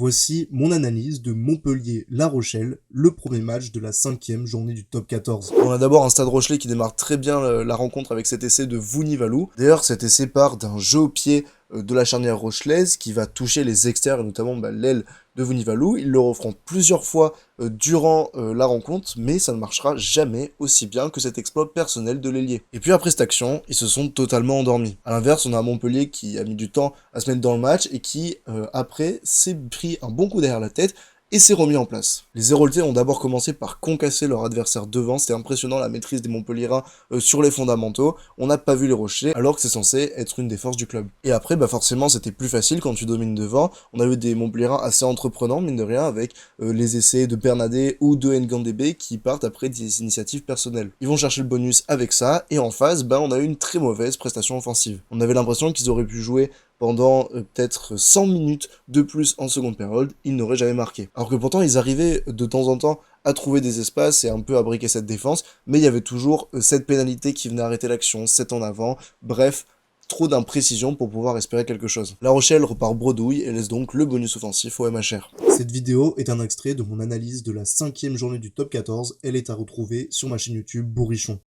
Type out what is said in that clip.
Voici mon analyse de Montpellier-La Rochelle, le premier match de la 5e journée du top 14. On a d'abord un Stade Rochelais qui démarre très bien la rencontre avec cet essai de Vunivalu. D'ailleurs, cet essai part d'un jeu au pied de la charnière rochelaise qui va toucher les extérieurs, et notamment l'aile de Vunivalu. Ils le referont plusieurs fois durant la rencontre, mais ça ne marchera jamais aussi bien que cet exploit personnel de l'ailier. Et puis après cette action, ils se sont totalement endormis. A l'inverse, on a Montpellier qui a mis du temps à se mettre dans le match et qui, après, s'est pris un bon coup derrière la tête et s'est remis en place. Les Héroltais ont d'abord commencé par concasser leur adversaire devant, c'était impressionnant la maîtrise des Montpelliérains sur les fondamentaux, on n'a pas vu les Rochelais alors que c'est censé être une des forces du club. Et après, forcément c'était plus facile quand tu domines devant, on a eu des Montpelliérains assez entreprenants, mine de rien, avec les essais de Bernadette ou de Ngandebe qui partent après des initiatives personnelles. Ils vont chercher le bonus avec ça, et en face, on a eu une très mauvaise prestation offensive. On avait l'impression qu'ils auraient pu jouer pendant peut-être 100 minutes de plus en seconde période, ils n'auraient jamais marqué. Alors que pourtant, ils arrivaient de temps en temps à trouver des espaces et un peu à briquer cette défense, mais il y avait toujours cette pénalité qui venait arrêter l'action, 7 en avant, bref, trop d'imprécision pour pouvoir espérer quelque chose. La Rochelle repart bredouille et laisse donc le bonus offensif au MHR. Cette vidéo est un extrait de mon analyse de la 5e journée du top 14, elle est à retrouver sur ma chaîne YouTube Bourrichon.